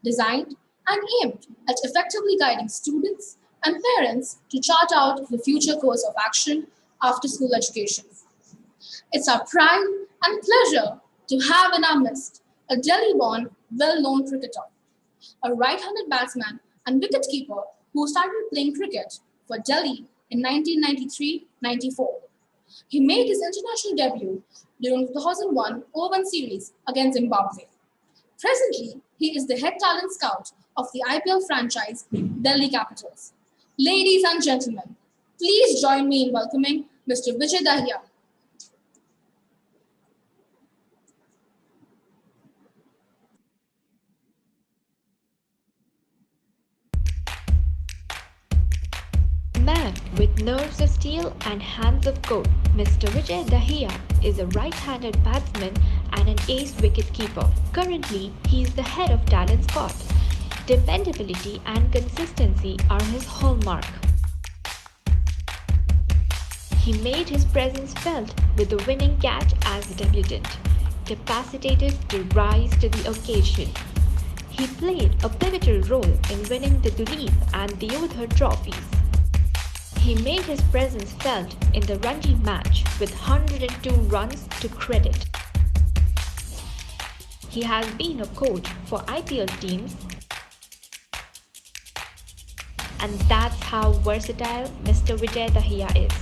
designed and aimed at effectively guiding students and parents to chart out the future course of action after school education. It's our pride and pleasure to have in our midst a Delhi-born, well-known cricketer, a right-handed batsman and wicketkeeper who started playing cricket for Delhi in 1993-94. He made his international debut during the 2001 O1 series against Zimbabwe. Presently, he is the head talent scout of the IPL franchise Delhi Capitals. Ladies and gentlemen, please join me in welcoming Mr. Vijay Dahiya. Man with nerves of steel and hands of gold, Mr. Vijay Dahiya is a right-handed batsman and an ace wicket-keeper. Currently, he is the head of talent squad. Dependability and consistency are his hallmark. He made his presence felt with the winning catch as a debutant, capacitated to rise to the occasion. He played a pivotal role in winning the Duleep and the Yoyo trophies. He made his presence felt in the Ranji match with 102 runs to credit. He has been a coach for IPL teams, and that's how versatile Mr. Vijay Dahiya is.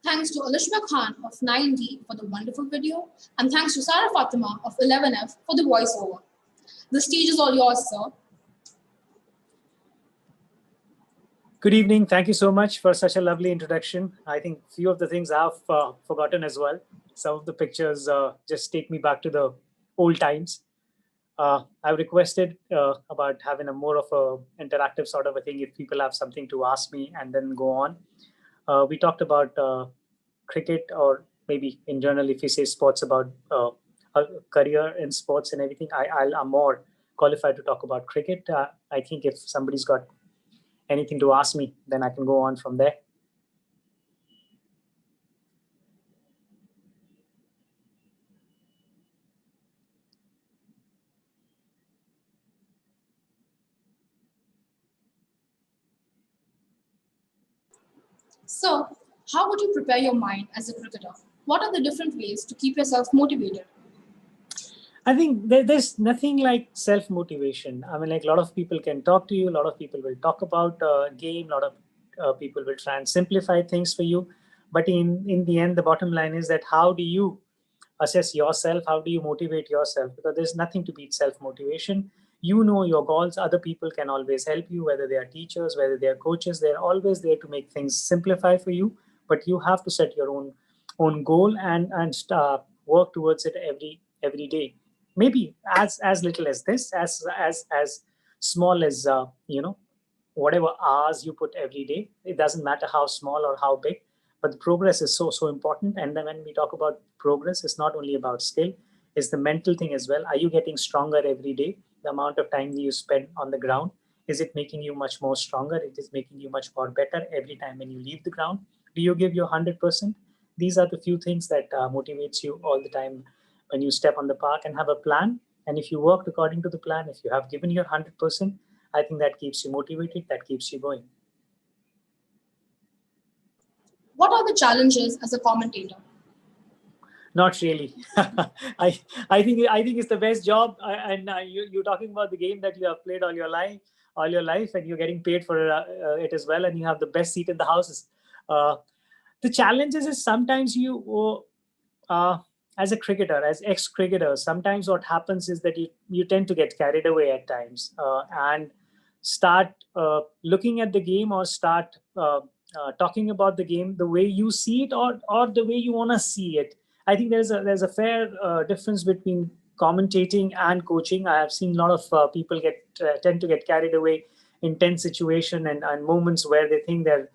Thanks to Alishma Khan of 9D for the wonderful video, and thanks to Sarah Fatima of 11F for the voiceover. The stage is all yours, sir. Good evening. Thank you so much for such a lovely introduction. I think a few of the things I've forgotten as well. Some of the pictures just take me back to the old times. I've requested about having a more of a interactive sort of a thing if people have something to ask me and then go on. We talked about cricket, or maybe in general, if you say sports, about a career in sports and everything. I'm more qualified to talk about cricket. I think if somebody's got anything to ask me, then I can go on from there. So, how would you prepare your mind as a cricketer? What are the different ways to keep yourself motivated? I think there's nothing like self-motivation. I mean, like, a lot of people can talk to you. A lot of people will talk about game. A lot of people will try and simplify things for you. But in the end, the bottom line is that how do you assess yourself? How do you motivate yourself? Because there's nothing to beat self-motivation. You know your goals. Other people can always help you, whether they are teachers, whether they are coaches. They're always there to make things simplify for you. But you have to set your own goal and work towards it every day. Maybe as little as this, as small as whatever hours you put every day. It doesn't matter how small or how big, but the progress is so important. And then when we talk about progress, it's not only about skill, it's the mental thing as well. Are you getting stronger every day? The amount of time you spend on the ground, is it making you much more stronger? It is making you much more better every time when you leave the ground. Do you give your 100%? These are the few things that motivates you all the time when you step on the park and have a plan. And if you worked according to the plan, if you have given your 100%, I think that keeps you motivated, that keeps you going. What are the challenges as a commentator? Not really. I think it's the best job. And you're talking about the game that you have played all your life, and you're getting paid for it as well, and you have the best seat in the houses. The challenges is sometimes you, as a cricketer, as ex-cricketer, sometimes what happens is that you tend to get carried away at times and start looking at the game, or start talking about the game the way you see it, or the way you want to see it. I think there's a fair difference between commentating and coaching. I have seen a lot of people tend to get carried away in tense situation and moments where they think they're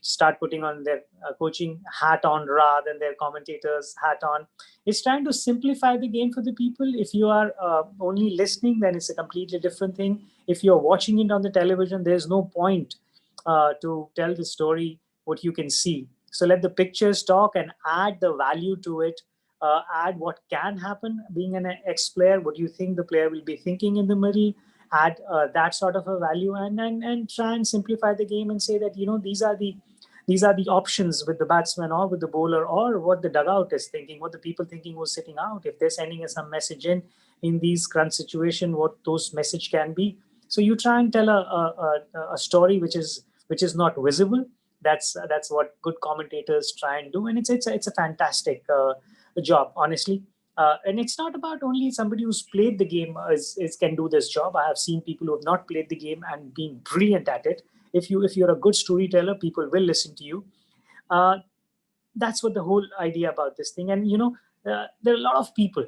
start putting on their coaching hat on rather than their commentators hat on. It's trying to simplify the game for the people. If you are only listening, then it's a completely different thing. If you're watching it on the television, there's no point to tell the story what you can see. So let the pictures talk and add the value to it. Add what can happen being an ex-player. What do you think the player will be thinking in the middle? Add that sort of a value, and try and simplify the game and say that these are the options with the batsman or with the bowler, or what the dugout is thinking, what the people thinking who's sitting out. If they're sending us some message in these crunch situation, what those message can be. So you try and tell a story which is not visible. That's what good commentators try and do, and it's a fantastic job, honestly. And it's not about only somebody who's played the game can do this job. I have seen people who have not played the game and being brilliant at it. If you're a good storyteller, people will listen to you. Uh, that's what the whole idea about this thing. And there are a lot of people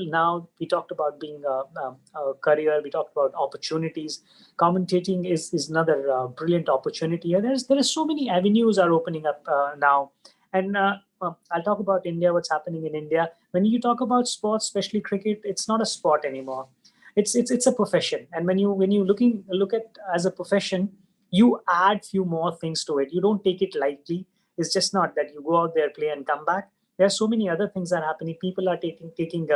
now. We talked about being a career. We talked about opportunities. Commentating is another brilliant opportunity. And there are so many avenues are opening up now. And I'll talk about India. What's happening in India? When you talk about sports, especially cricket, it's not a sport anymore. It's a profession. And when you look at as a profession, you add few more things to it. You don't take it lightly. It's just not that you go out there, play, and come back. There are so many other things that are happening. People are taking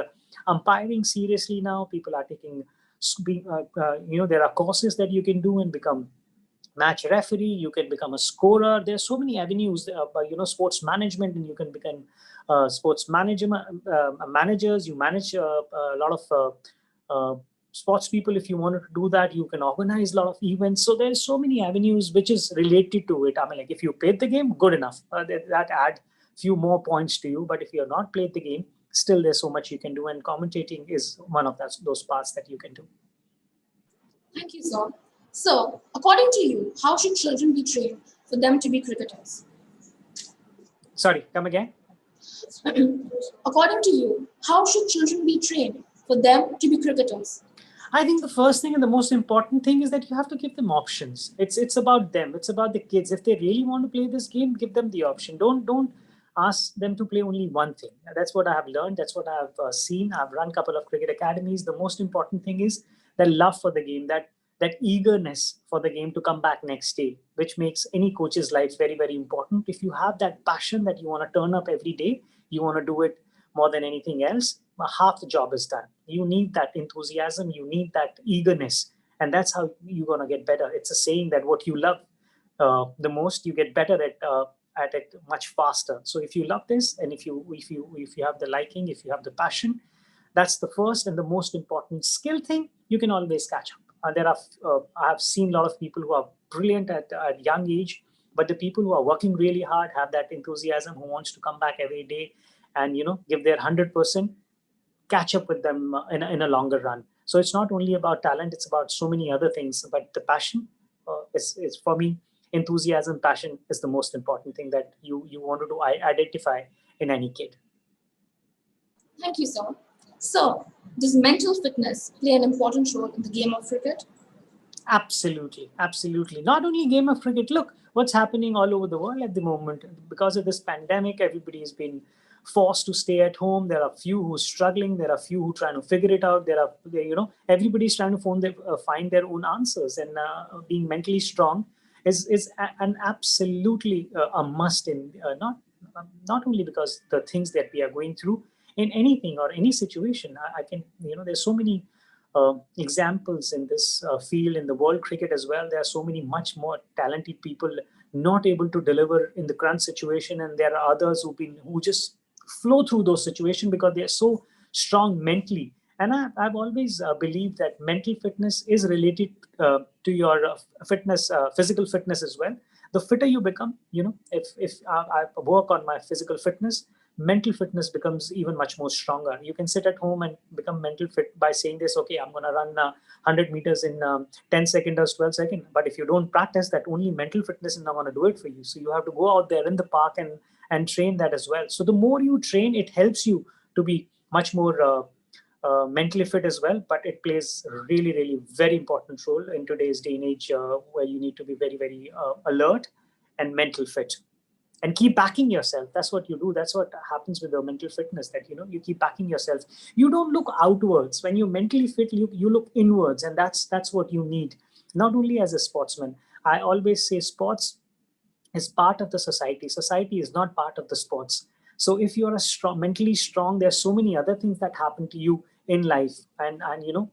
umpiring seriously now. People are taking, there are courses that you can do and become match referee. You can become a scorer. There's so many avenues. Sports management, and you can become sports managers. You manage a lot of sports people. If you wanted to do that, you can organize a lot of events. So there's so many avenues which is related to it. I mean, like, if you played the game, good enough. That add few more points to you. But if you're not played the game, still there's so much you can do, and commentating is one of those parts that you can do. Thank you, sir. So, according to you, how should children be trained for them to be cricketers? Sorry, come again. According to you, how should children be trained for them to be cricketers? I think the first thing and the most important thing is that you have to give them options. It's about them. It's about the kids. If they really want to play this game, give them the option. Don't ask them to play only one thing. That's what I have learned. That's what I have seen. I've run a couple of cricket academies. The most important thing is the love for the game, that eagerness for the game to come back next day, which makes any coach's life very, very important. If you have that passion that you want to turn up every day, you want to do it more than anything else, half the job is done. You need that enthusiasm, you need that eagerness, and that's how you're going to get better. It's a saying that what you love the most, you get better at it much faster. So if you love this, and if you have the liking, if you have the passion, that's the first and the most important skill thing. You can always catch up. I have seen a lot of people who are brilliant at young age, but the people who are working really hard, have that enthusiasm, who wants to come back every day and give their 100%, catch up with them in a longer run. So it's not only about talent; it's about so many other things. But the passion is for me, enthusiasm, passion is the most important thing that you want to identify in any kid. Thank you, sir. So, does mental fitness play an important role in the game of cricket? Absolutely, absolutely. Not only game of cricket. Look, what's happening all over the world at the moment. Because of this pandemic, everybody has been forced to stay at home. There are few who are struggling. There are few who are trying to figure it out. Everybody's trying to find their own answers. And being mentally strong is an absolutely a must in not only because the things that we are going through in anything or any situation. I can, there's so many examples in this field, in the world cricket as well. There are so many much more talented people not able to deliver in the current situation, and there are others who just flow through those situations because they are so strong mentally. And I've always believed that mental fitness is related to your physical fitness as well. The fitter you become, if I work on my physical fitness, mental fitness becomes even much more stronger. You can sit at home and become mental fit by saying this, okay, I'm going to run 100 meters in 10 seconds or 12 seconds. But if you don't practice that, only mental fitness is not going to do it for you. So you have to go out there in the park and train that as well. So the more you train, it helps you to be much more mentally fit as well. But it plays really, really very important role in today's day and age where you need to be very, very alert and mental fit. And keep backing yourself. That's what you do. That's what happens with the mental fitness, that you keep backing yourself. You don't look outwards. When you're mentally fit, you look inwards, and that's what you need. Not only as a sportsman. I always say sports is part of the society. Society is not part of the sports. So if you're mentally strong, there's so many other things that happen to you in life, and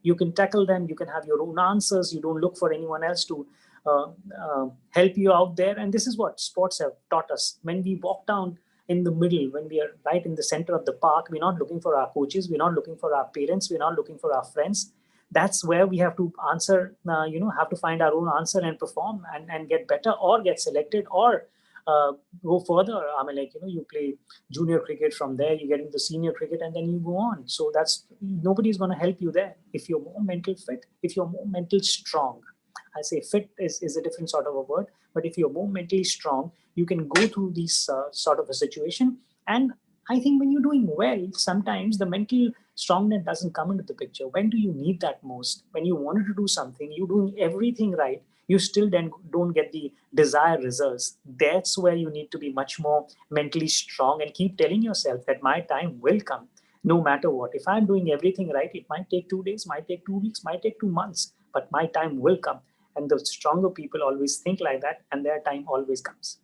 you can tackle them. You can have your own answers. You don't look for anyone else to uh, help you out there. And this is what sports have taught us. When we walk down in the middle, when we are right in the center of the park, we're not looking for our coaches. We're not looking for our parents. We're not looking for our friends. That's where we have to answer, have to find our own answer and perform and get better, or get selected, or go further. I mean, you play junior cricket, from there you get into senior cricket, and then you go on. So nobody's going to help you there. If you're more mental fit, if you're more mental strong, I say fit is a different sort of a word, but if you're more mentally strong, you can go through these sort of a situation. And I think when you're doing well, sometimes the mental strongness doesn't come into the picture. When do you need that most? When you wanted to do something, you're doing everything right, you still then don't get the desired results. That's where you need to be much more mentally strong and keep telling yourself that my time will come no matter what. If I'm doing everything right, it might take 2 days, might take 2 weeks, might take 2 months, but my time will come. And the stronger people always think like that, and their time always comes.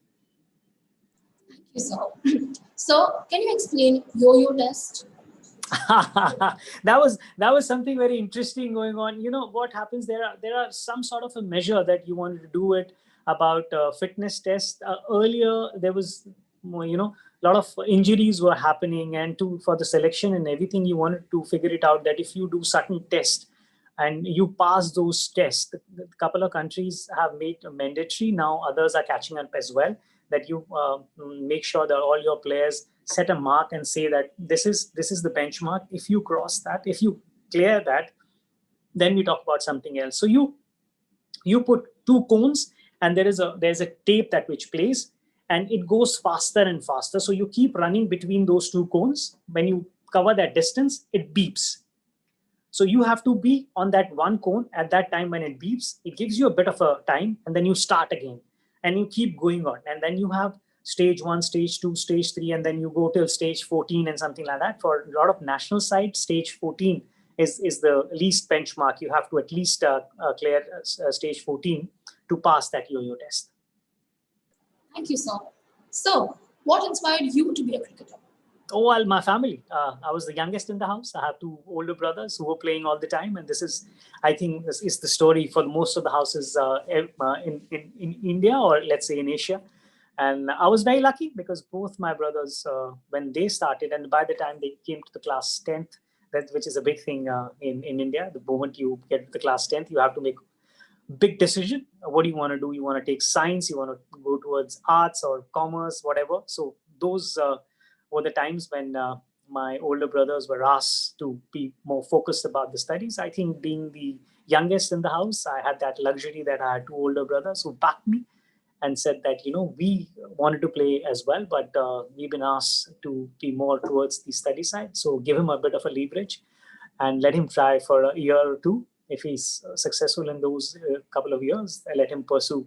Thank you, sir. So, can you explain Yo-Yo test? that was something very interesting going on. What happens, there are some sort of a measure that you wanted to do it about fitness test. Earlier there was a lot of injuries were happening, and for the selection and everything, you wanted to figure it out that if you do certain tests and you pass those tests, a couple of countries have made mandatory. Now others are catching up as well, that you make sure that all your players set a mark and say that this is the benchmark. If you cross that, if you clear that, then we talk about something else. So you put two cones, and there's a tape that which plays, and it goes faster and faster. So you keep running between those two cones. When you cover that distance, it beeps. So you have to be on that one cone at that time. When it beeps, it gives you a bit of a time, and then you start again, and you keep going on. And then you have stage 1, stage 2, stage 3, and then you go till stage 14 and something like that. For a lot of national sites, stage 14 is the least benchmark. You have to at least clear stage 14 to pass that yo-yo test. Thank you, sir. So, what inspired you to be a cricketer? Oh, well, my family. I was the youngest in the house. I have 2 older brothers who were playing all the time. And I think this is the story for most of the houses in India, or let's say in Asia. And I was very lucky because both my brothers, when they started, and by the time they came to the class 10th, which is a big thing in India, the moment you get to the class 10th, you have to make a big decision. What do you want to do? You want to take science, you want to go towards arts or commerce, whatever. So those were the times when my older brothers were asked to be more focused about the studies. I think being the youngest in the house, I had that luxury that I had 2 older brothers who backed me and said that, we wanted to play as well, but we've been asked to be more towards the study side. So give him a bit of a leverage and let him try for a year or 2. If he's successful in those couple of years, I let him pursue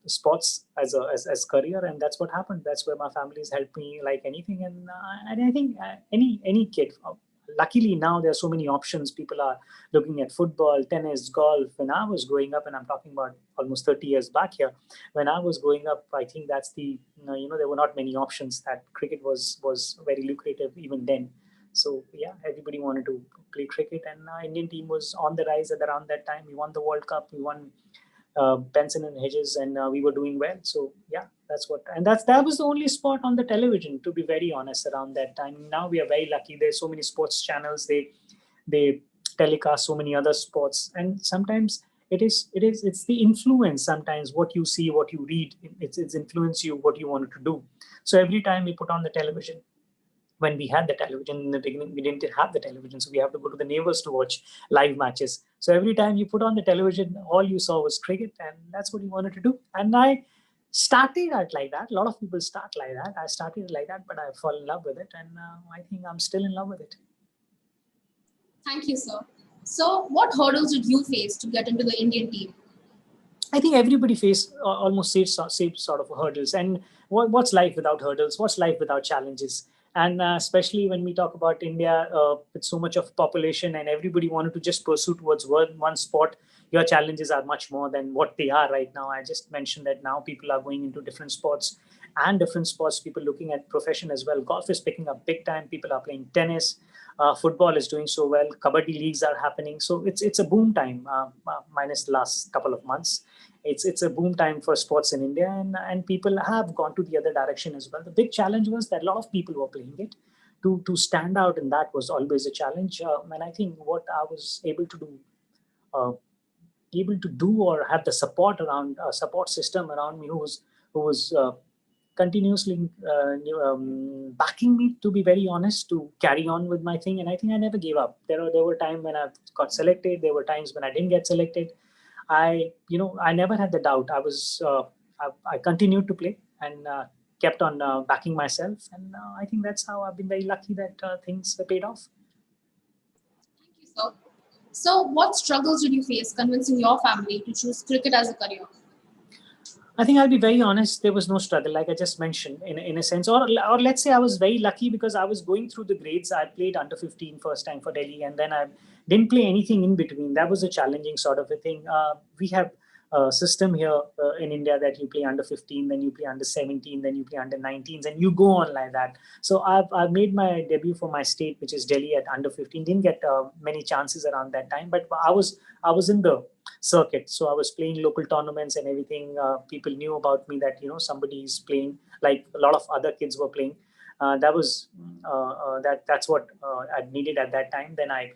sports as career, and that's what happened. That's where my family's helped me like anything. And I think any kid, luckily now there are so many options. People are looking at football, tennis, golf. When I was growing up, and I'm talking about almost 30 years back here, when I was growing up, I think that's there were not many options. That cricket was very lucrative even then. So yeah, everybody wanted to play cricket, and Indian team was on the rise at around that time. We won the World Cup, we won Benson and Hedges, and we were doing well. So yeah, that was the only sport on the television, to be very honest, around that time. Now we are very lucky. There's so many sports channels. They telecast so many other sports, and sometimes it's the influence. Sometimes what you see, what you read, it's influence you what you wanted to do. So every time we put on the television, when we had the television in the beginning, we didn't have the television, so we have to go to the neighbors to watch live matches. So every time you put on the television, all you saw was cricket, and that's what you wanted to do. And I started out like that. A lot of people start like that. I started like that, but I fell in love with it, and I think I'm still in love with it. Thank you, sir. So, what hurdles did you face to get into the Indian team? I think everybody face almost same sort of hurdles. And what's life without hurdles? What's life without challenges? And especially when we talk about India, with so much of population and everybody wanted to just pursue towards one sport, your challenges are much more than what they are right now. I just mentioned that now people are going into different sports, and different sports, people looking at profession as well. Golf is picking up big time. People are playing tennis. Football is doing so well. Kabaddi leagues are happening. So it's a boom time, minus the last couple of months. It's a boom time for sports in India, and people have gone to the other direction as well. The big challenge was that a lot of people were playing it. To stand out in that was always a challenge. And I think what I was uh, able to do or have the support around support system around me who was continuously backing me, to be very honest, to carry on with my thing. And I think I never gave up. There were times when I got selected. There were times when I didn't get selected. I never had the doubt. I continued to play and kept on backing myself. And I think that's how I've been very lucky that things paid off. Thank you, sir. So, what struggles did you face convincing your family to choose cricket as a career? I think I'll be very honest. There was no struggle, like I just mentioned, in a sense, or let's say I was very lucky because I was going through the grades. I played under 15 first time for Delhi, and then I didn't play anything in between. That was a challenging sort of a thing. We have a system here in India that you play under 15, then you play under 17, then you play under 19s, and you go on like that. So I've made my debut for my state, which is Delhi, at under 15. Didn't get many chances around that time, but I was in the circuit. So I was playing local tournaments and everything. People knew about me that somebody is playing, like a lot of other kids were playing. That's what I needed at that time. Then I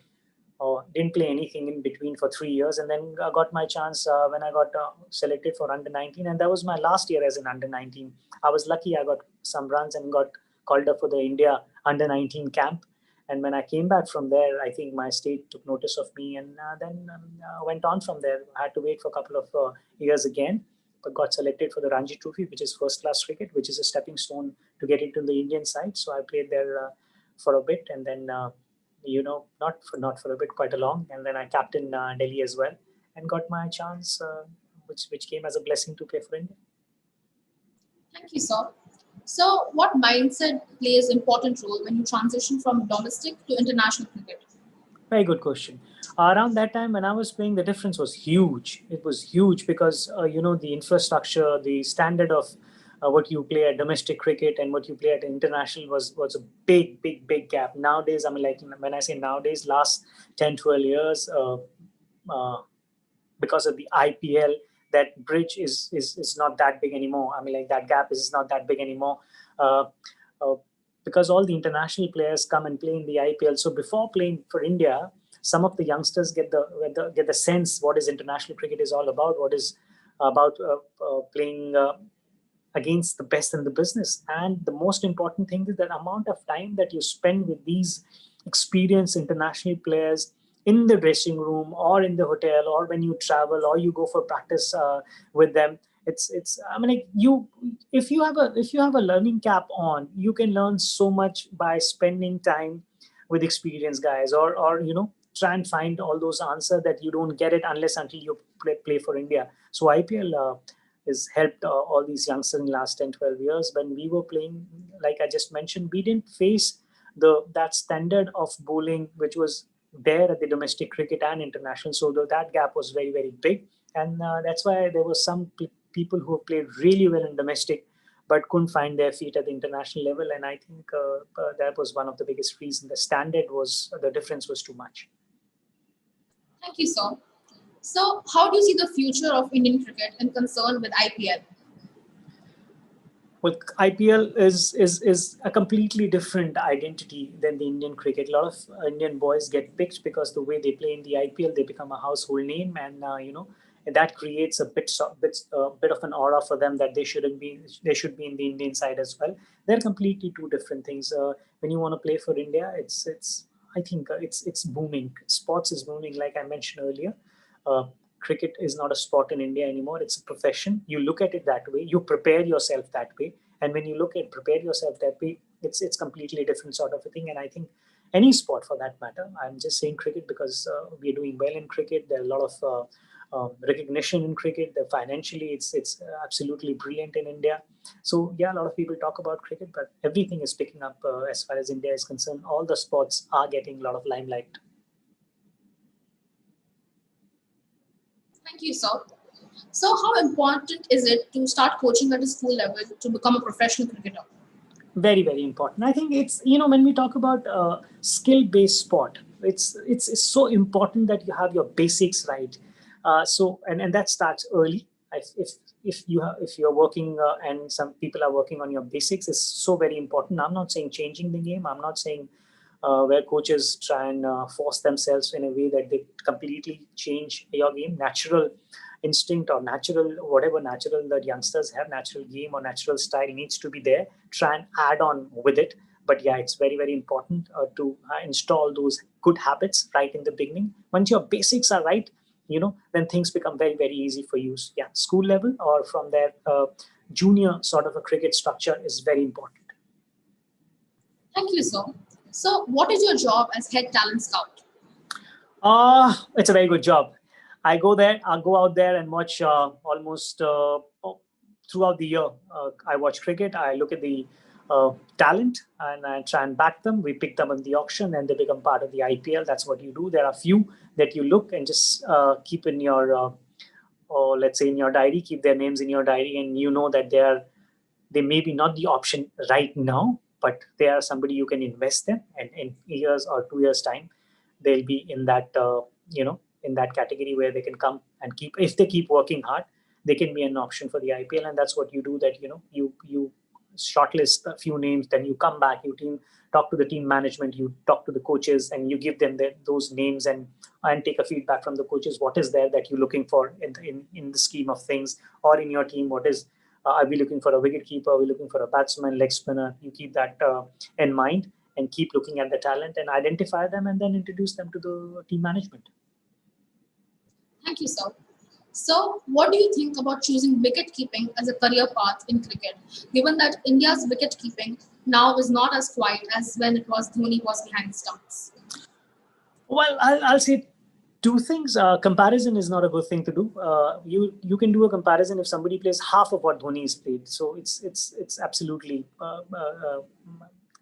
didn't play anything in between for 3 years, and then I got my chance when I got selected for under 19, and that was my last year as an under 19. I was lucky. I got some runs and got called up for the India under 19 camp. And when I came back from there, I think my state took notice of me, and then went on from there. I had to wait for a couple of years again, but got selected for the Ranji Trophy, which is first class cricket, which is a stepping stone to get into the Indian side. So I played there for a bit, and then not for a bit, quite a long, and then I captained Delhi as well, and got my chance, which came as a blessing to play for India. Thank you, sir. So, what mindset plays important role when you transition from domestic to international cricket? Very good question. Around that time when I was playing, the difference was huge. It was huge because the infrastructure, the standard of what you play at domestic cricket and what you play at international was a big gap. Nowadays, I mean, like when I say nowadays, last 10, 12 years, uh, because of the IPL, that bridge is not that big anymore. I mean, like that gap is not that big anymore. Uh, uh, because all the international players come and play in the IPL. So before playing for India, some of the youngsters get the sense what is international cricket is all about. What is about playing against the best in the business. And the most important thing is that amount of time that you spend with these experienced international players in the dressing room or in the hotel or when you travel or you go for practice with them. It's I mean, like, if you have a learning cap on, you can learn so much by spending time with experienced guys, or try and find all those answers that you don't get it unless until you play for India. So IPL has helped all these youngsters in the last 10, 12 years. When we were playing, like I just mentioned, we didn't face that standard of bowling which was there at the domestic cricket and international. So that gap was very, very big. And that's why there were some people who played really well in domestic but couldn't find their feet at the international level. And I think that was one of the biggest reasons. The difference was too much. Thank you, sir. So, how do you see the future of Indian cricket in concern with IPL? Well, IPL is a completely different identity than the Indian cricket. A lot of Indian boys get picked because the way they play in the IPL, they become a household name, and that creates a bit of an aura for them that they shouldn't be. They should be in the Indian side as well. They're completely two different things. When you want to play for India, it's I think it's booming. Sports is booming, like I mentioned earlier. Uh, Cricket is not a sport in India anymore. It's a profession. You look at it that way. You prepare yourself that way. And when you look at prepare yourself that way, it's completely different sort of a thing. And I think any sport for that matter. I'm just saying cricket because we're doing well in cricket. There are a lot of recognition in cricket. Financially, it's absolutely brilliant in India. So yeah, a lot of people talk about cricket, but everything is picking up as far as India is concerned. All the sports are getting a lot of limelight. Thank you, sir. So, how important is it to start coaching at a school level to become a professional cricketer? Very, very important. I think it's, when we talk about skill based sport, it's so important that you have your basics right. And that starts early. If you're working and some people are working on your basics, is so very important. I'm not saying changing the game. I'm not saying where coaches try and force themselves in a way that they completely change your game. Natural instinct or natural, whatever natural that youngsters have, natural game or natural style needs to be there. Try and add on with it. But yeah, it's very, very important to install those good habits right in the beginning. Once your basics are right, then things become very, very easy for you. So, yeah, school level or from their junior sort of a cricket structure is very important. Thank you, sir. So, what is your job as head talent scout? It's a very good job. I go out there and watch almost throughout the year. I watch cricket. I look at the talent and I try and back them. We pick them in the auction and they become part of the IPL. That's what you do. There are few that you look and just keep in your, or let's say in your diary, keep their names in your diary, and that they may be not the option right now, but they are somebody you can invest in, and in years or 2 years time, they'll be in that in that category where they can come and if they keep working hard, they can be an option for the IPL. And that's what you do, that you shortlist a few names, then you come back, you talk to the team management, you talk to the coaches, and you give them those names and take a feedback from the coaches. What is there that you're looking for in the scheme of things, or in your team? What is are we looking for a wicket keeper? Are we looking for a batsman, leg spinner? You keep that in mind and keep looking at the talent and identify them and then introduce them to the team management. Thank you, sir. So, what do you think about choosing wicket keeping as a career path in cricket, given that India's wicket keeping now is not as quiet as when it was Dhoni was behind stumps? Well, I'll say two things. Comparison is not a good thing to do. You can do a comparison if somebody plays half of what Dhoni has played. So it's absolutely.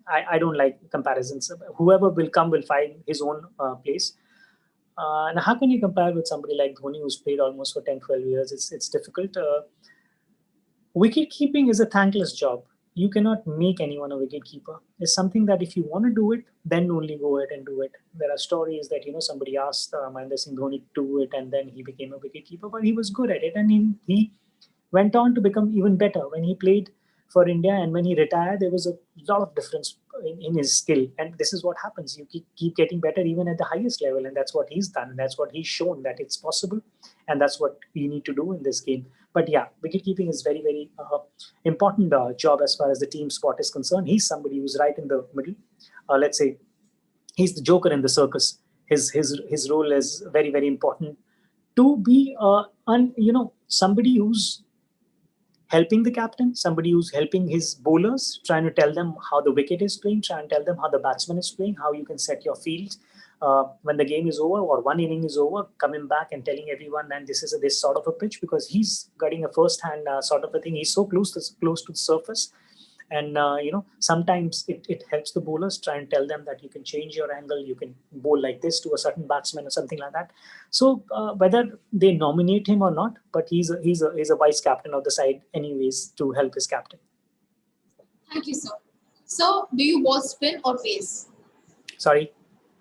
I don't like comparisons. Whoever will come will find his own place. And how can you compare with somebody like Dhoni, who's played almost for 10, 12 years? It's difficult. Wicket keeping is a thankless job. You cannot make anyone a wicket keeper. It's something that if you want to do it, then only go ahead and do it. There are stories that somebody asked Mahendra Singh Dhoni to do it, and then he became a wicket keeper. But he was good at it, and he went on to become even better when he played for India. And when he retired, there was a lot of difference in his skill. And this is what happens. You keep getting better even at the highest level. And that's what he's done. And that's what he's shown, that it's possible. And that's what you need to do in this game. But yeah, wicket keeping is very, very important job as far as the team sport is concerned. He's somebody who's right in the middle. Let's say he's the joker in the circus. His role is very, very important to be somebody who's helping the captain, somebody who's helping his bowlers, trying to tell them how the wicket is playing, trying to tell them how the batsman is playing, how you can set your field when the game is over or one inning is over, coming back and telling everyone, and this is this sort of a pitch, because he's getting a first-hand sort of a thing. He's so close to the surface. And sometimes it helps the bowlers, try and tell them that you can change your angle, you can bowl like this to a certain batsman or something like that. So whether they nominate him or not, but he's a vice captain of the side anyways, to help his captain. Thank you, sir. So, do you ball spin or pace? Sorry?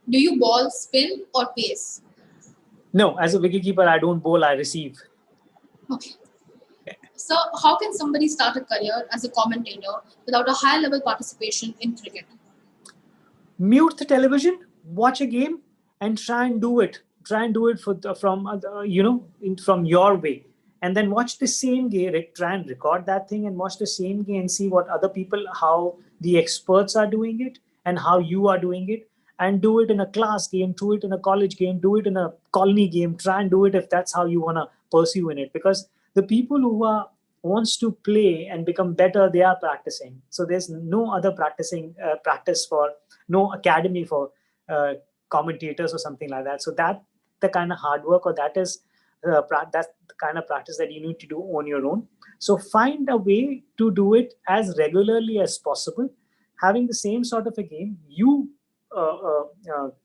Do you ball spin or pace? No, as a wicketkeeper, I don't bowl, I receive. Okay. So, how can somebody start a career as a commentator without a high-level participation in cricket? Mute the television, watch a game, and try and do it. Try and do it from your way, and then watch the same game. Try and record that thing and watch the same game and see what other people, how the experts are doing it, and how you are doing it. And do it in a class game, do it in a college game, do it in a colony game. Try and do it if that's how you want to pursue in it, because the people who wants to play and become better, they are practicing. So there's no other practice for no academy for commentators or something like that. So that the kind of hard work, or that is that's the kind of practice that you need to do on your own. So find a way to do it as regularly as possible. Having the same sort of a game, you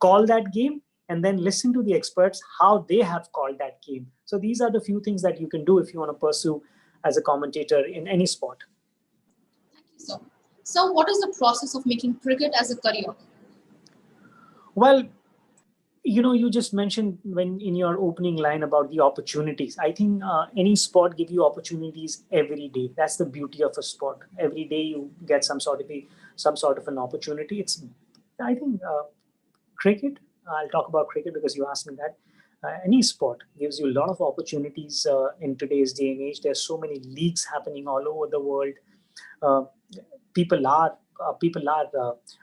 call that game, and then listen to the experts how they have called that game. So these are the few things that you can do if you want to pursue as a commentator in any sport. Thank you, sir. So, what is the process of making cricket as a career? Well, you just mentioned when in your opening line about the opportunities. I think any sport give you opportunities every day. That's the beauty of a sport. Every day you get some sort of an opportunity. It's, I think, cricket. I'll talk about cricket because you asked me that. Any sport gives you a lot of opportunities in today's day and age. There's so many leagues happening all over the world. Uh, people are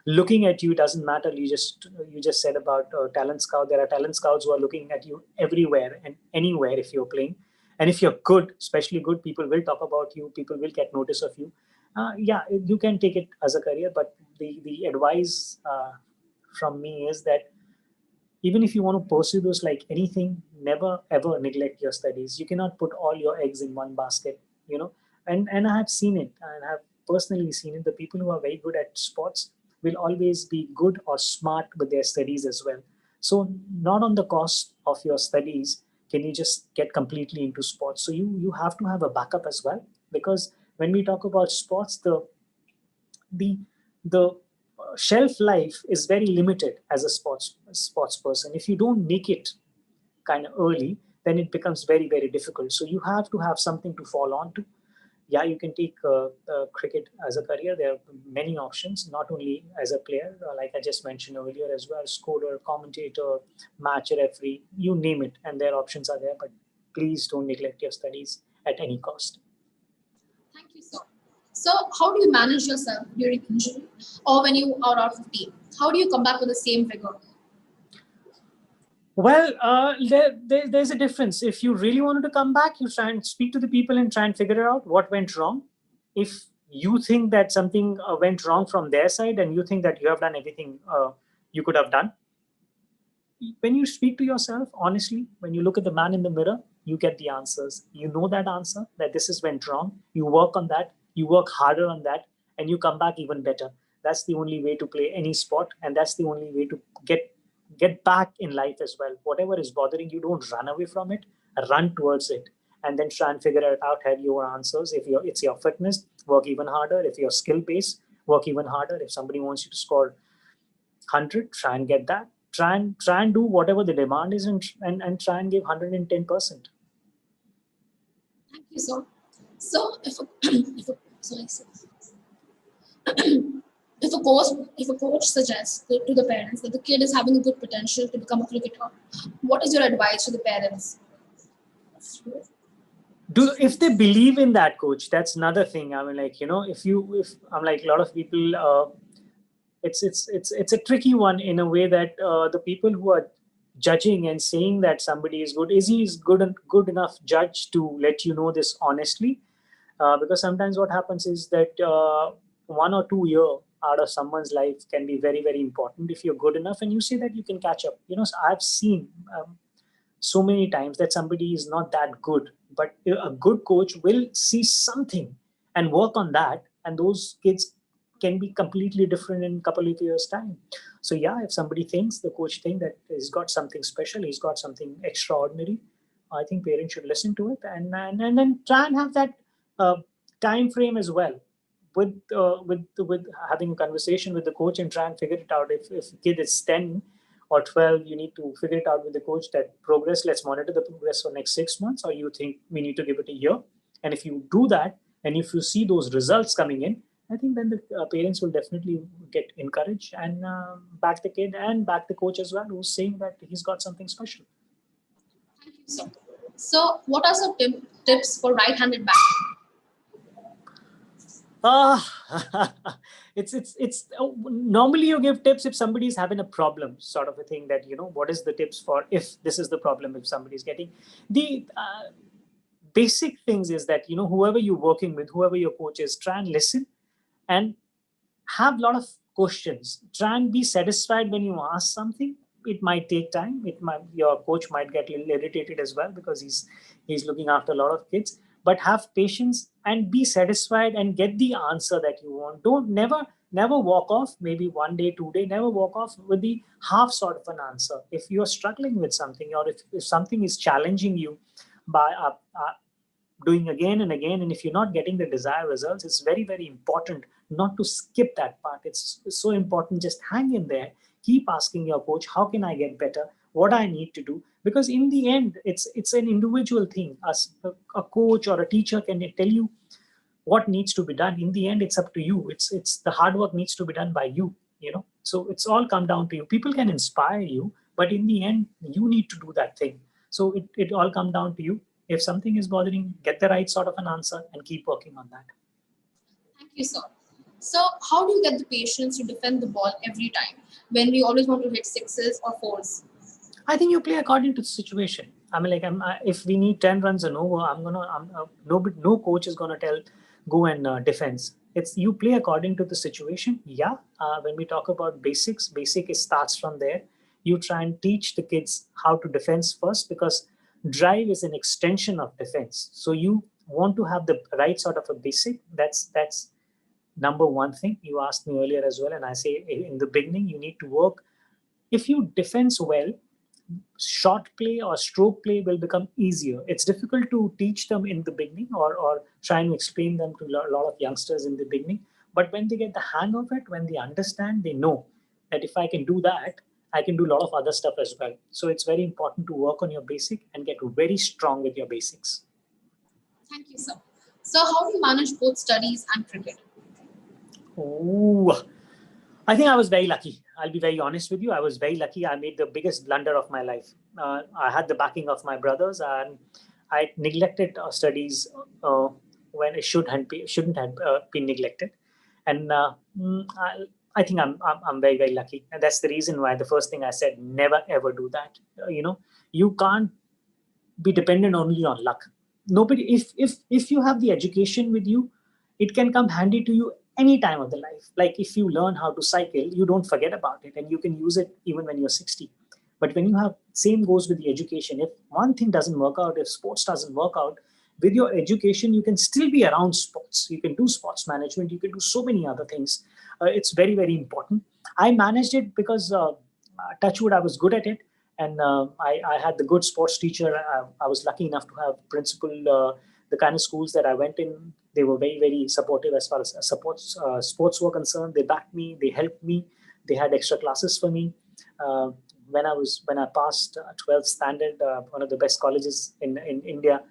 looking at you. It doesn't matter. You just said about talent scout. There are talent scouts who are looking at you everywhere and anywhere if you're playing. And if you're good, especially good, people will talk about you. People will get notice of you. Yeah, you can take it as a career, but the advice from me is that even if you want to pursue those like anything, never ever neglect your studies. You cannot put all your eggs in one basket, and I have seen it, and I have personally seen it. The people who are very good at sports will always be good or smart with their studies as well. So not on the cost of your studies can you just get completely into sports. So you have to have a backup as well, because when we talk about sports, the shelf life is very limited as a sports person. If you don't make it kind of early, then it becomes very, very difficult. So you have to have something to fall on to. Yeah, you can take cricket as a career. There are many options, not only as a player, like I just mentioned earlier as well, scorer, commentator, match referee, you name it, and their options are there. But please don't neglect your studies at any cost. Thank you, sir. So, how do you manage yourself during injury or when you are out of team? How do you come back with the same vigor? Well, there's a difference. If you really wanted to come back, you try and speak to the people and try and figure out what went wrong. If you think that something went wrong from their side and you think that you have done everything you could have done, when you speak to yourself honestly, when you look at the man in the mirror, you get the answers. You know that answer, that this is went wrong. You work on that. You work harder on that, and you come back even better. That's the only way to play any sport, and that's the only way to get back in life as well. Whatever is bothering you, don't run away from it. Run towards it, and then try and figure it out. Have your answers. If it's your fitness, work even harder. If your skill base, work even harder. If somebody wants you to score 100, try and get that. Try and do whatever the demand is, and try and give 110%. Thank you, sir. So, sorry, sir. If a coach suggests to the parents that the kid is having a good potential to become a cricketer, what is your advice to the parents? If they believe in that coach, that's another thing. I mean, like, if I'm like, a lot of people, it's a tricky one in a way that the people who are judging and saying that somebody is good, is he is good enough judge to let you know this honestly? Because sometimes what happens is that 1 or 2 year out of someone's life can be very, very important if you're good enough and you say that you can catch up. So I've seen so many times that somebody is not that good, but a good coach will see something and work on that, and those kids can be completely different in a couple of years' time. So yeah, if somebody thinks, the coach thinks that he's got something special, he's got something extraordinary, I think parents should listen to it, and then try and have that time frame as well, with having a conversation with the coach and try and figure it out. If the kid is 10 or 12, you need to figure it out with the coach that progress, let's monitor the progress for next 6 months, or you think we need to give it a year. And if you do that, and if you see those results coming in, I think then the parents will definitely get encouraged and back the kid and back the coach as well, who's saying that he's got something special. Thank you, sir. So, what are some tips for right-handed batting? It's normally you give tips if somebody is having a problem, sort of a thing, that what is the tips for if this is the problem, if somebody is getting the basic things is that whoever you're working with, whoever your coach is, try and listen and have a lot of questions. Try and be satisfied when you ask something, it might take time. Your coach might get a little irritated as well because he's looking after a lot of kids. But have patience and be satisfied and get the answer that you want. Don't never walk off. Maybe 1 day, 2 day, never walk off with the half sort of an answer. If you're struggling with something, or if something is challenging you by doing again and again, and if you're not getting the desired results, it's very, very important not to skip that part. It's so important. Just hang in there, keep asking your coach, how can I get better, what I need to do, because in the end it's an individual thing. As a coach or a teacher can tell you what needs to be done. In the end, it's up to you. It's the hard work needs to be done by you. So it's all come down to you. People can inspire you, but in the end you need to do that thing. So it all come down to you. If something is bothering, get the right sort of an answer and keep working on that. Thank you, sir. So, how do you get the patience to defend the ball every time when we always want to hit sixes or fours? I think you play according to the situation. I mean, like, if we need 10 runs and over, no coach is gonna tell go and defense. It's you play according to the situation. Yeah. When we talk about basics, basic starts from there. You try and teach the kids how to defense first, because drive is an extension of defense. So you want to have the right sort of a basic. That's number one thing. You asked me earlier as well, and I say in the beginning you need to work. If you defense well, short play or stroke play will become easier. It's difficult to teach them in the beginning, or try and explain them to a lot of youngsters in the beginning. But when they get the hang of it, when they understand, they know that if I can do that, I can do a lot of other stuff as well. So it's very important to work on your basic and get very strong with your basics. Thank you, sir. So, how do you manage both studies and cricket? Oh, I think I was very lucky. I'll be very honest with you. I was very lucky. I made the biggest blunder of my life. I had the backing of my brothers, and I neglected studies when it shouldn't have been neglected. And I think I'm very, very lucky, and that's the reason why the first thing I said, never ever do that. You can't be dependent only on luck. Nobody, if you have the education with you, it can come handy to you any time of the life. Like if you learn how to cycle, you don't forget about it, and you can use it even when you're 60. But when you have, same goes with the education. If one thing doesn't work out, if sports doesn't work out, with your education, you can still be around sports. You can do sports management. You can do so many other things. It's very, very important. I managed it because touchwood, I was good at it. And I had the good sports teacher. I was lucky enough to have principal. The kind of schools that I went in, they were very, very supportive as far as sports were concerned. They backed me. They helped me. They had extra classes for me. When I passed 12th standard, one of the best colleges in India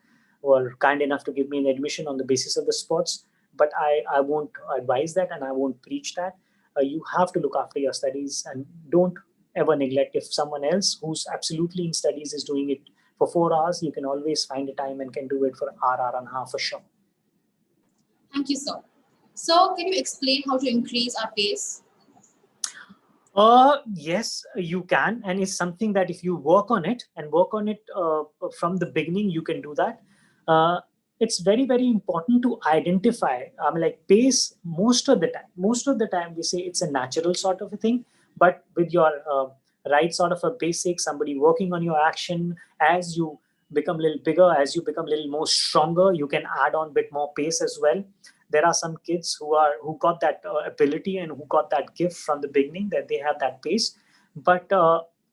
were kind enough to give me an admission on the basis of the sports. But I won't advise that, and I won't preach that. You have to look after your studies, and don't ever neglect. If someone else who's absolutely in studies is doing it for 4 hours, you can always find a time and can do it for an hour and a half for sure. Thank you, sir. So, can you explain how to increase our pace? Yes, you can. And it's something that if you work on it from the beginning, you can do that. It's very, very important to identify. I mean, like pace, most of the time we say it's a natural sort of a thing, but with your right sort of a basic, somebody working on your action, as you become a little bigger, as you become a little more stronger, you can add on a bit more pace as well. There are some kids who got that ability and who got that gift from the beginning, that they have that pace. But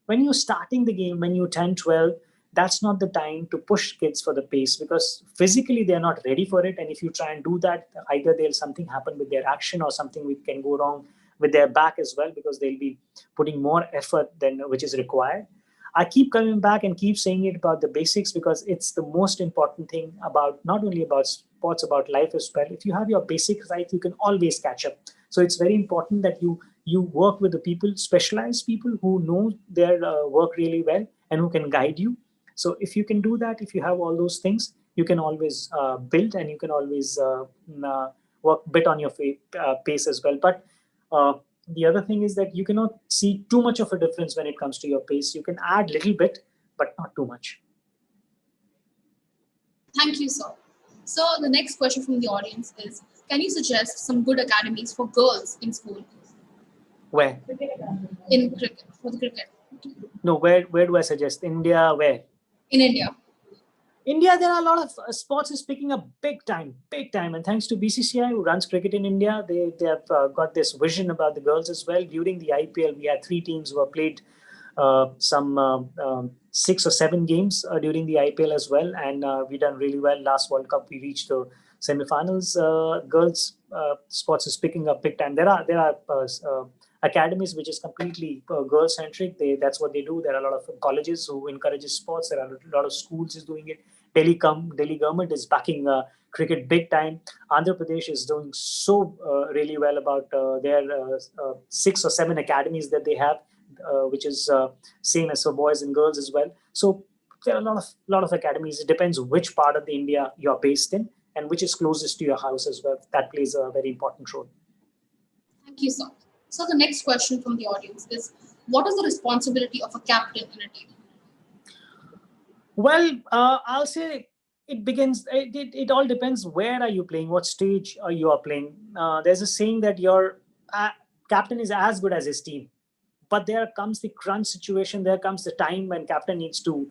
when you're starting the game, when you're 10, 12, that's not the time to push kids for the pace, because physically they're not ready for it. And if you try and do that, either there's something happen with their action, or something which can go wrong with their back as well, because they'll be putting more effort than which is required. I keep coming back and keep saying it about the basics, because it's the most important thing about, not only about sports, about life as well. If you have your basics right, you can always catch up. So it's very important that you work with the people, specialized people who know their work really well and who can guide you. So if you can do that, if you have all those things, you can always build, and you can always work a bit on your pace as well. But the other thing is that you cannot see too much of a difference when it comes to your pace. You can add a little bit, but not too much. Thank you, sir. So, the next question from the audience is, can you suggest some good academies for girls in school? Where? In cricket, for the cricket. No, where do I suggest? India, where? in India? India, there are a lot of sports is picking up big time. And thanks to BCCI, who runs cricket in India, they have got this vision about the girls as well. During the IPL, we had three teams who have played some 6 or 7 games during the IPL as well, and we done really well. Last World Cup, we reached the semifinals. Girls sports is picking up big time. There are academies which is completely girl centric. That's what they do. There are a lot of colleges who encourages sports. There are a lot of schools is doing it. Delhi government is backing cricket big time. Andhra Pradesh is doing so really well about their 6 or 7 academies that they have, which is same as for boys and girls as well. So there are a lot of academies. It depends which part of the India you're based in and which is closest to your house as well. That plays a very important role. Thank you, sir. So the next question from the audience is, what is the responsibility of a captain in a team? Well, I'll say it begins. It all depends. Where are you playing? What stage are you are playing? There's a saying that your captain is as good as his team. But there comes the crunch situation. There comes the time when captain needs to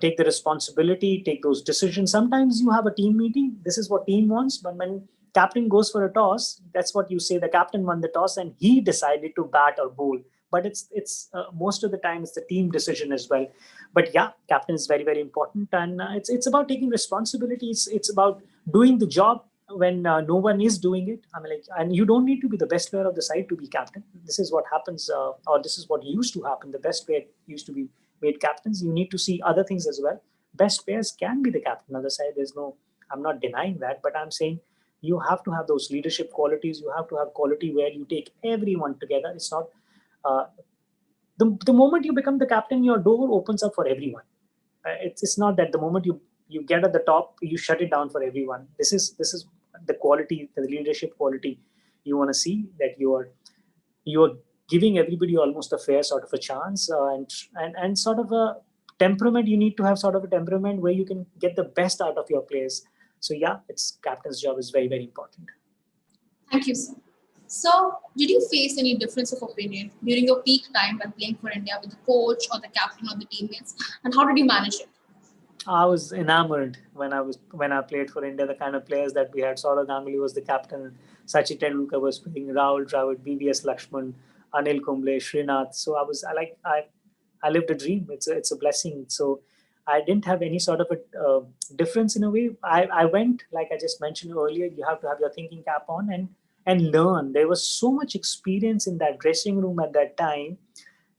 take the responsibility, take those decisions. Sometimes you have a team meeting. This is what team wants. But when captain goes for a toss, that's what you say. The captain won the toss and he decided to bat or bowl. But it's most of the time it's the team decision as well. But yeah, captain is very important, and it's about taking responsibility. It's about doing the job when no one is doing it. I mean, like, and you don't need to be the best player of the side to be captain. This is what happens, or this is what used to happen. The best player used to be made captains. You need to see other things as well. Best players can be the captain on the side. There's no, I'm not denying that, but I'm saying you have to have those leadership qualities. You have to have quality where you take everyone together. It's not uh, the moment you become the captain, your door opens up for everyone. It's not that the moment you get at the top, you shut it down for everyone. This is the quality, the leadership quality you want to see, that you are giving everybody almost a fair sort of a chance, and sort of a temperament. You need to have sort of a temperament where you can get the best out of your players. So yeah, it's captain's job is very important. Thank you, sir. So, did you face any difference of opinion during your peak time when playing for India with the coach or the captain or the teammates, and how did you manage it? I was enamored when I played for India. The kind of players that we had. Saurav Ganguly was the captain. Sachin Tendulkar was playing. Rahul Dravid, BVS Lakshman, Anil Kumble, Srinath. So I lived a dream. It's a blessing. So I didn't have any sort of a difference in a way. I went, like I just mentioned earlier. You have to have your thinking cap on and learn. There was so much experience in that dressing room at that time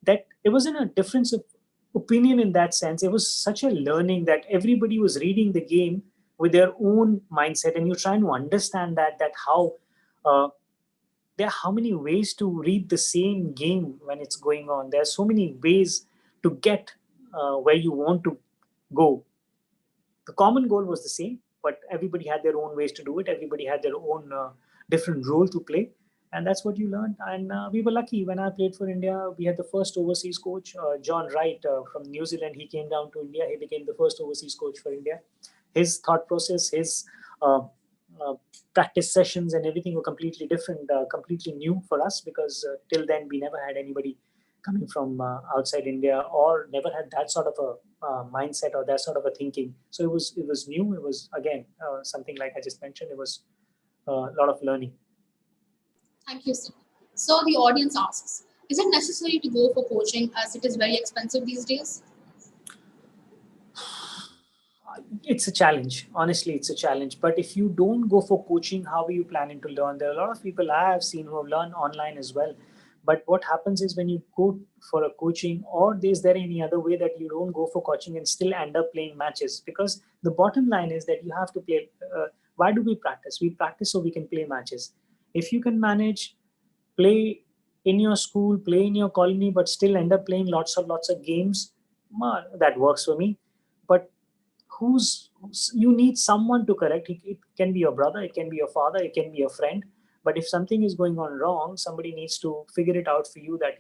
that it wasn't a difference of opinion in that sense. It was such a learning that everybody was reading the game with their own mindset, and you're trying to understand that how uh, there are how many ways to read the same game when it's going on. There are so many ways to get where you want to go. The common goal was the same, but everybody had their own ways to do it. Everybody had their own different role to play, and that's what you learned. And we were lucky when I played for India. We had the first overseas coach, John Wright from New Zealand. He came down to India. He became the first overseas coach for India. His thought process, his uh, uh, practice sessions, and everything were completely different, completely new for us, because till then we never had anybody coming from outside India, or never had that sort of a mindset or that sort of a thinking. So it was new. It was again something like I just mentioned. It was a lot of learning. Thank you, sir. So, the audience asks, is it necessary to go for coaching as it is very expensive these days? It's a challenge. Honestly, it's a challenge. But if you don't go for coaching, how are you planning to learn? There are a lot of people I have seen who have learned online as well. But what happens is when you go for a coaching, or is there any other way that you don't go for coaching and still end up playing matches? Because the bottom line is that you have to play. Why do we practice? We practice so we can play matches. If you can manage play in your school, play in your colony, but still end up playing lots of games, that works for me. But you need someone to correct. It can be your brother, it can be your father, it can be your friend. But if something is going on wrong, somebody needs to figure it out for you, that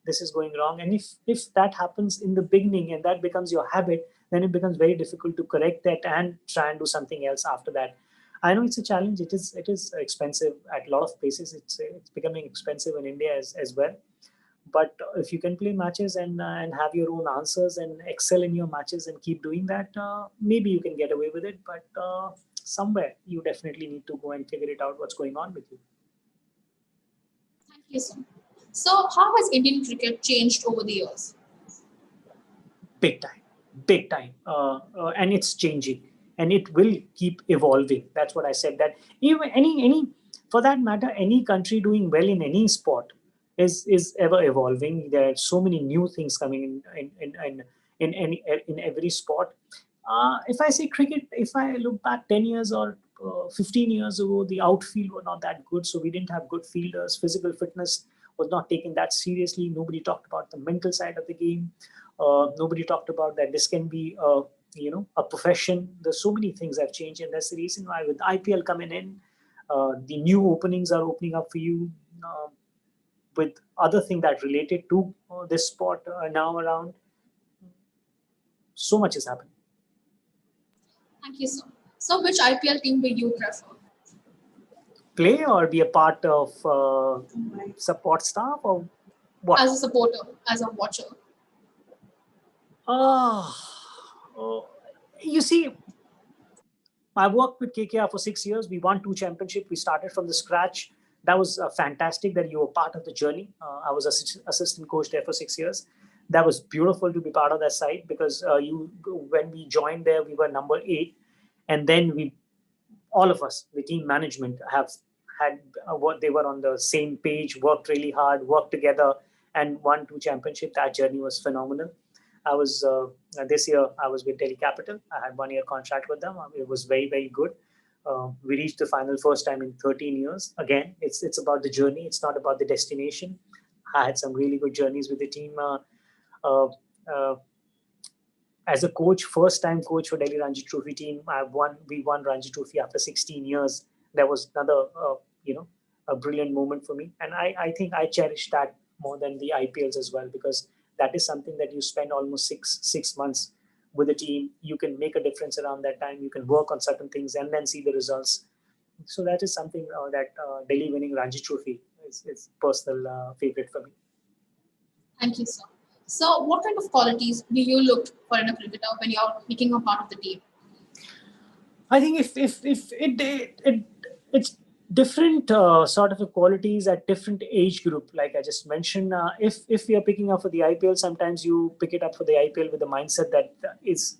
this is going wrong. And if that happens in the beginning and that becomes your habit, then it becomes very difficult to correct that and try and do something else after that. I know it's a challenge. It is expensive at a lot of places. It's becoming expensive in India as well. But if you can play matches and have your own answers and excel in your matches and keep doing that, maybe you can get away with it. But somewhere you definitely need to go and figure it out what's going on with you. Thank you, sir. So, how has Indian cricket changed over the years? Big time, big time, and it's changing, and it will keep evolving. That's what I said. That even any for that matter, any country doing well in any sport is ever evolving. There are so many new things coming in every sport. If I say cricket, if I look back 10 years or 15 years ago, the outfield were not that good, so we didn't have good fielders. Physical fitness was not taken that seriously. Nobody talked about the mental side of the game. Nobody talked about that this can be a profession. There's so many things have changed, and that's the reason why with IPL coming in, the new openings are opening up for you. With other things that related to this sport now around, so much is happening. Thank you, sir. So, which IPL team do you prefer? Play or be a part of support staff or what? As a supporter, as a watcher? You see, I worked with KKR for 6 years. We won 2 championships. We started from the scratch. That was fantastic that you were part of the journey. I was assistant coach there for 6 years. That was beautiful to be part of that side because when we joined there, we were number 8. And then all of us, the team management, have had what they were on the same page, worked really hard, worked together, and won 2 championships. That journey was phenomenal. I was this year I was with Delhi Capital. I had 1 year contract with them. It was very, very good. We reached the final first time in 13 years. Again, it's about the journey. It's not about the destination. I had some really good journeys with the team. As a coach, first time coach for Delhi Ranji Trophy team, we won Ranji Trophy after 16 years. That was another a brilliant moment for me, and I think I cherish that more than the IPLs as well, because that is something that you spend almost six months with the team. You can make a difference around that time. You can work on certain things and then see the results. So that is something that Delhi winning Ranji Trophy is personal favorite for me. Thank you, sir. So, what kind of qualities do you look for in a cricketer when you're making a part of the team? I think if it's different sort of qualities at different age group. Like I just mentioned, if we are picking up for the IPL, sometimes you pick it up for the IPL with the mindset that is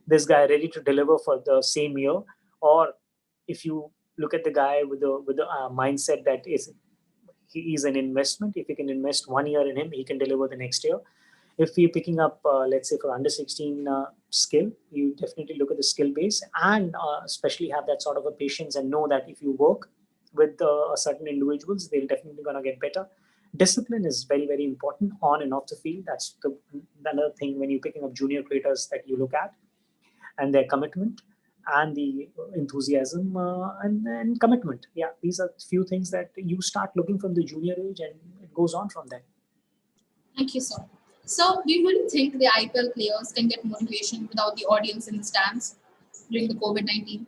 this guy ready to deliver for the same year, or if you look at the guy with the mindset that he is an investment. If you can invest 1 year in him, he can deliver the next year. If we're picking up, let's say, for under 16 skill, you definitely look at the skill base and especially have that sort of a patience and know that if you work with certain individuals, they're definitely going to get better. Discipline is very, very important on and off the field. That's another thing when you're picking up junior creators that you look at, and their commitment and the enthusiasm and commitment. Yeah, these are few things that you start looking from the junior age, and it goes on from there. Thank you, sir. So, do you really think the IPL players can get motivation without the audience in the stands during the COVID-19?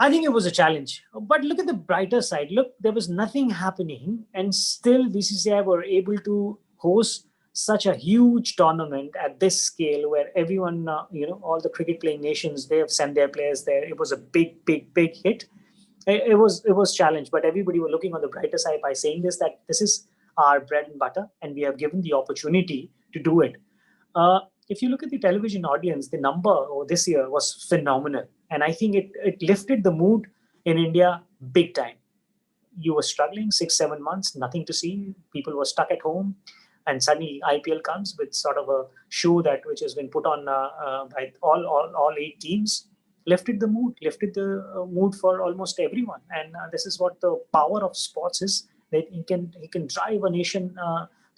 I think it was a challenge. But look at the brighter side. Look, there was nothing happening, and still BCCI were able to host such a huge tournament at this scale, where everyone, all the cricket playing nations, they have sent their players there. It was a big, big, big hit. It was challenged, but everybody were looking on the brighter side by saying that this is our bread and butter, and we have given the opportunity to do it. If you look at the television audience, the number this year was phenomenal. And I think it lifted the mood in India big time. You were struggling 6-7 months, nothing to see. People were stuck at home. And suddenly IPL comes with sort of a show which has been put on by all 8 teams. Lifted the mood for almost everyone. And this is what the power of sports is. That he can drive a nation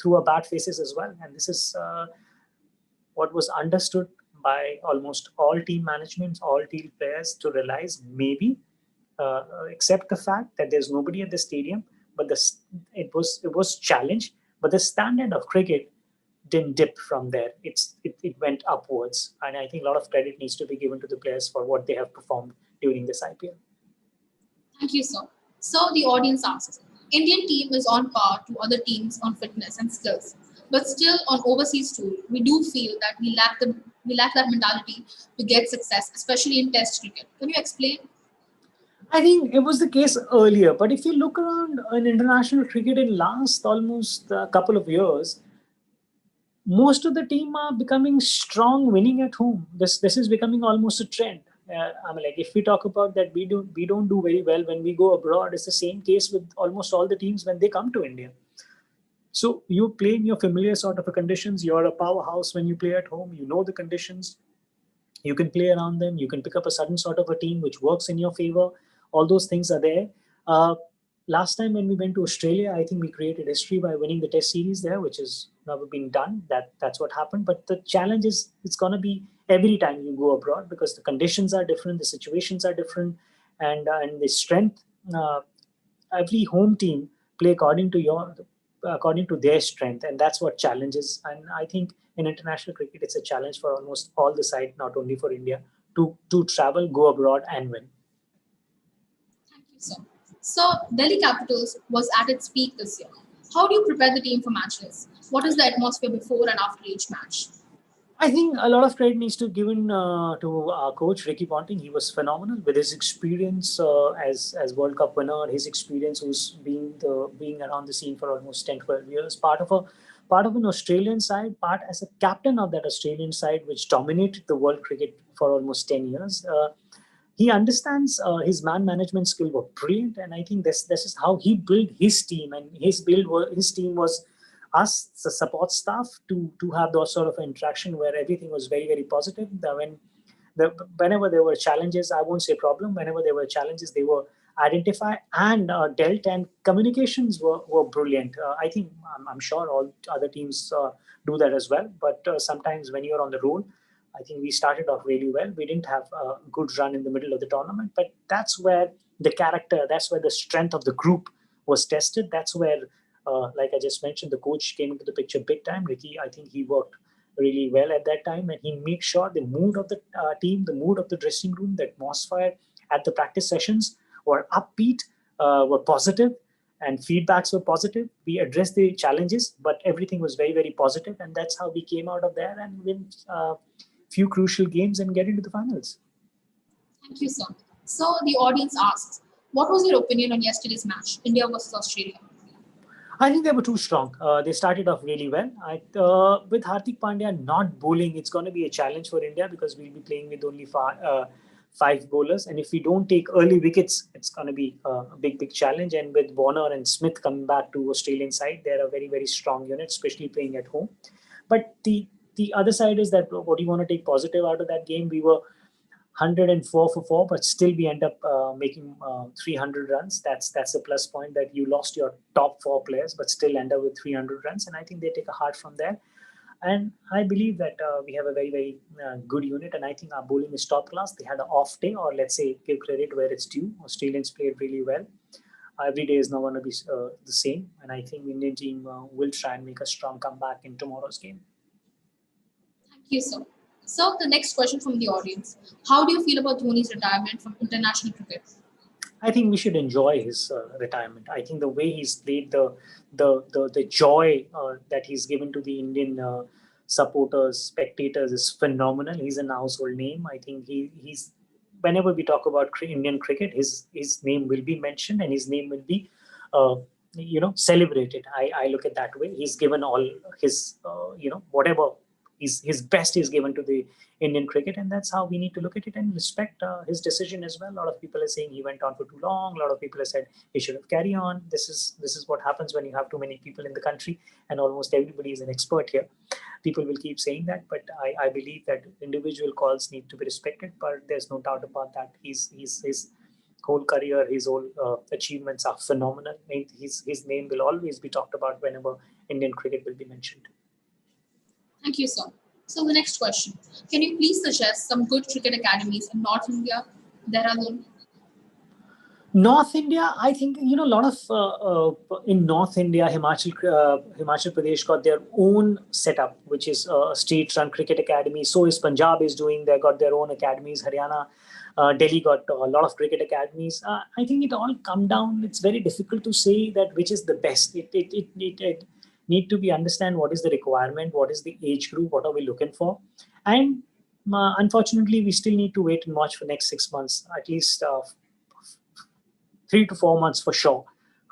through a bad phases as well. And this is what was understood by almost all team managements, all team players, to realize maybe accept the fact that there's nobody at the stadium, but it was challenged. But the standard of cricket didn't dip from there. It went upwards, and I think a lot of credit needs to be given to the players for what they have performed during this IPL. Thank you, sir. So the audience asks, Indian team is on par to other teams on fitness and skills. But still, on overseas tour, we do feel that we lack that mentality to get success, especially in Test cricket. Can you explain? I think it was the case earlier, but if you look around in international cricket in last almost a couple of years, most of the team are becoming strong winning at home. This is becoming almost a trend. I mean, like if we talk about that, we don't do very well when we go abroad. It's the same case with almost all the teams when they come to India. So you play in your familiar sort of a conditions. You're a powerhouse when you play at home. You know the conditions. You can play around them. You can pick up a sudden sort of a team which works in your favor. All those things are there. Uh, Last time when we went to Australia, I think we created history by winning the Test series there, which has never been done. That's what happened. But the challenge is it's going to be every time you go abroad because the conditions are different, the situations are different, and the strength. Uh, every home team play according to their strength, and that's what challenges. And I think in international cricket, it's a challenge for almost all the side, not only for India, to travel, go abroad, and win. Thank you, sir. So, Delhi Capitals was at its peak this year. How do you prepare the team for matches? What is the atmosphere before and after each match? I think a lot of credit needs to given to our coach Ricky Ponting. He was phenomenal with his experience as World Cup winner. His experience was being around the scene for almost 10, 12 years. Part of an Australian side, part as a captain of that Australian side, which dominated the world cricket for almost 10 years. He understands his man management skill were brilliant, and I think this is how he built his team. And his team was us, the support staff, to have those sort of interaction where everything was very very positive. Whenever there were challenges, I won't say problem. Whenever there were challenges, they were identified and dealt, and communications were brilliant. I think I'm sure all other teams do that as well. But sometimes when you're on the road, I think we started off really well. We didn't have a good run in the middle of the tournament, but that's where the character, that's where the strength of the group was tested. That's where, like I just mentioned, the coach came into the picture big time. Ricky, I think he worked really well at that time, and he made sure the mood of the team, the mood of the dressing room, the atmosphere at the practice sessions were upbeat, were positive, and feedbacks were positive. We addressed the challenges, but everything was very, very positive, and that's how we came out of there and win few crucial games and get into the finals. Thank you, sir. So, the audience asks, what was your opinion on yesterday's match, India versus Australia? I think they were too strong. They started off really well. With Hardik Pandya not bowling, it's going to be a challenge for India because we'll be playing with only five bowlers. And if we don't take early wickets, it's going to be a big, big challenge. And with Warner and Smith coming back to Australian side, they're a very, very strong unit, especially playing at home. But the other side is that what do you want to take positive out of that game? We were 104 for 4, but still we end up making 300 runs. That's a plus point, that you lost your top 4 players, but still end up with 300 runs. And I think they take a heart from there. And I believe that we have a very, very good unit. And I think our bowling is top class. They had an off day, or let's say give credit where it's due. Australians played really well. Every day is not going to be the same. And I think the Indian team will try and make a strong comeback in tomorrow's game. Thank you, sir. So, the next question from the audience. How do you feel about Dhoni's retirement from international cricket? I think we should enjoy his retirement. I think the way he's played, the joy that he's given to the Indian supporters, spectators is phenomenal. He's a household name. I think he's whenever we talk about Indian cricket, his name will be mentioned and his name will be celebrated. I look at that way. He's given all his whatever his best is given to the Indian cricket, and that's how we need to look at it and respect his decision as well. A lot of people are saying he went on for too long. A lot of people have said he should have carried on. This is what happens when you have too many people in the country, and almost everybody is an expert here. People will keep saying that, but I believe that individual calls need to be respected. But there's no doubt about that. His whole career, his whole achievements are phenomenal. His name will always be talked about whenever Indian cricket will be mentioned. Thank you, sir. So the next question. Can you please suggest some good cricket academies in North India, Dehradun? North India, I think, a lot of in North India, Himachal Pradesh got their own setup, which is a state-run cricket academy. So is Punjab is doing. They got their own academies. Haryana, Delhi got a lot of cricket academies. I think it all come down. It's very difficult to say that which is the best. It need to be understand what is the requirement, what is the age group, what are we looking for, and unfortunately, we still need to wait and watch for next 6 months, at least 3 to 4 months for sure,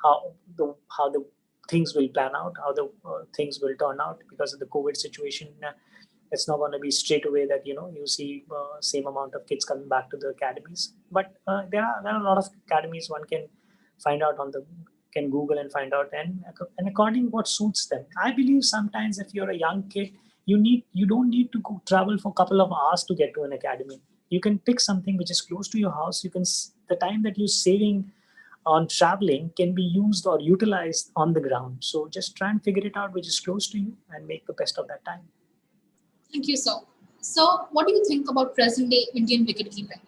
how the things will plan out, how the things will turn out because of the COVID situation. It's not going to be straight away that you see same amount of kids coming back to the academies. But there are a lot of academies one can find out on the can Google and find out, and according what suits them. I believe sometimes if you're a young kid, you don't need to go travel for a couple of hours to get to an academy. You can pick something which is close to your house. The time that you're saving on traveling can be used or utilized on the ground. So just try and figure it out which is close to you and make the best of that time. Thank you, sir. So, what do you think about present day Indian wicketkeeping?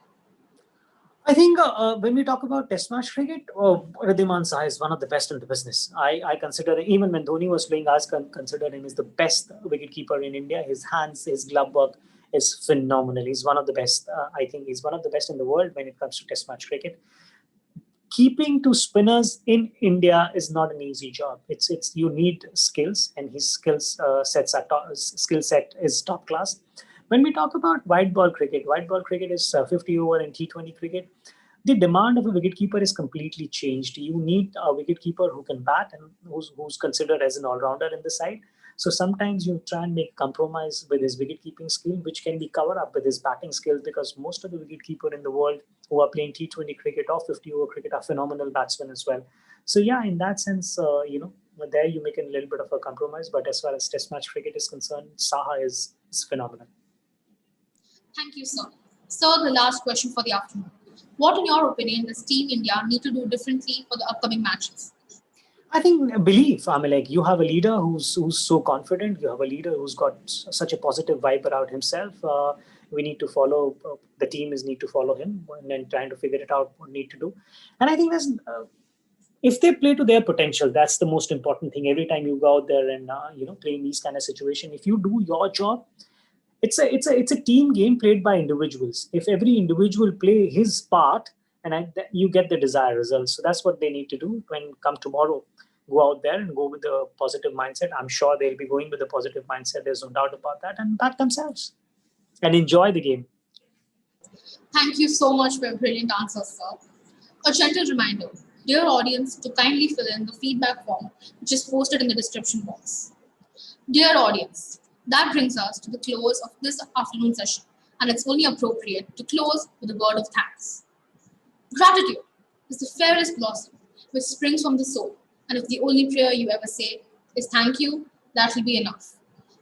I think when we talk about Test match cricket, Riddhiman Saha is one of the best in the business. I consider, even when Dhoni was playing, I considered him as the best wicketkeeper in India. His hands, his glove work is phenomenal. He's one of the best. I think he's one of the best in the world when it comes to Test match cricket. Keeping to spinners in India is not an easy job. It's you need skills, and his skill set is top class. When we talk about white ball cricket is 50 over in T20 cricket. The demand of a wicketkeeper is completely changed. You need a wicketkeeper who can bat and who's considered as an all-rounder in the side. So sometimes you try and make compromise with his wicket-keeping skill, which can be covered up with his batting skills, because most of the wicket-keeper in the world who are playing T20 cricket or 50-over cricket are phenomenal batsmen as well. So yeah, in that sense, there you make a little bit of a compromise. But as far as Test match cricket is concerned, Saha is phenomenal. Thank you, sir. So, the last question for the afternoon. What, in your opinion, does Team India need to do differently for the upcoming matches? I think belief. I mean, like, you have a leader who's so confident. You have a leader who's got such a positive vibe around himself. We need to follow. The team is need to follow him and then trying to figure it out what need to do. And I think that's if they play to their potential, that's the most important thing. Every time you go out there and play in these kind of situation, if you do your job, it's a team game played by individuals. If every individual play his part, and you get the desired results. So that's what they need to do when come tomorrow. Go out there and go with a positive mindset. I'm sure they'll be going with a positive mindset. There's no doubt about that, and back themselves and enjoy the game. Thank you so much for your brilliant answers, sir. A gentle reminder, dear audience, to kindly fill in the feedback form which is posted in the description box. Dear audience, that brings us to the close of this afternoon session, and it's only appropriate to close with a word of thanks. Gratitude is the fairest blossom which springs from the soul, and if the only prayer you ever say is thank you, that will be enough.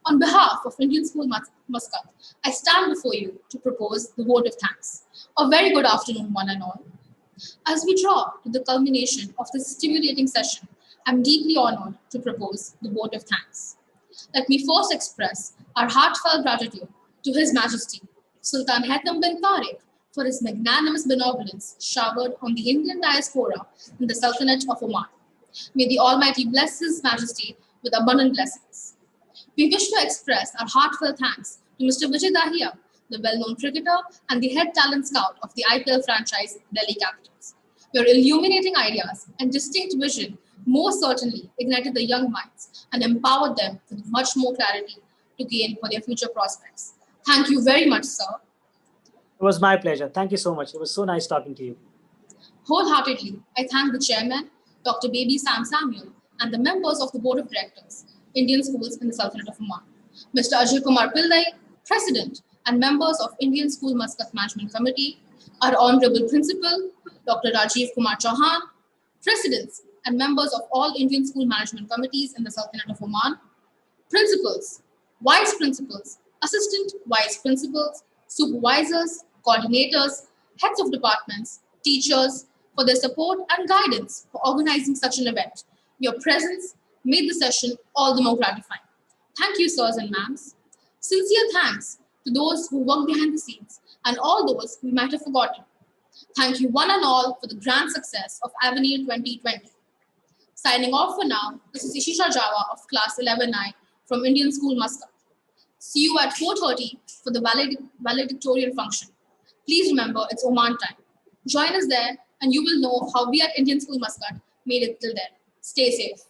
On behalf of Indian School Muscat, I stand before you to propose the vote of thanks. A very good afternoon, one and all. As we draw to the culmination of this stimulating session, I'm deeply honored to propose the vote of thanks. Let me first express our heartfelt gratitude to His Majesty, Sultan Haitham bin Tariq, for his magnanimous benevolence showered on the Indian diaspora in the Sultanate of Oman. May the Almighty bless His Majesty with abundant blessings. We wish to express our heartfelt thanks to Mr. Vijay Dahiya, the well-known cricketer and the head talent scout of the IPL franchise Delhi Capitals. Your illuminating ideas and distinct vision most certainly ignited the young minds and empowered them with much more clarity to gain for their future prospects. Thank you very much, sir. It was my pleasure. Thank you so much. It was so nice talking to you. Wholeheartedly, I thank the chairman, Dr. Baby Sam Samuel, and the members of the Board of Directors, Indian Schools in the Sultanate of Oman, Mr. Ajay Kumar Pillai, President, and members of Indian School Muscat Management Committee, our Honorable Principal, Dr. Rajiv Kumar Chauhan, Presidents and members of all Indian School Management Committees in the Sultanate of Oman, Principals, Vice Principals, Assistant Vice Principals, Supervisors, Coordinators, Heads of Departments, Teachers, for their support and guidance for organizing such an event. Your presence made the session all the more gratifying. Thank you, sirs and ma'ams. Sincere thanks to those who work behind the scenes and all those we might have forgotten. Thank you one and all for the grand success of Avenue 2020. Signing off for now, this is Ishisha Java of Class 11I from Indian School Muscat. See you at 4:30 for the valedictorian function. Please remember, it's Oman time. Join us there and you will know how we at Indian School Muscat made it till then. Stay safe.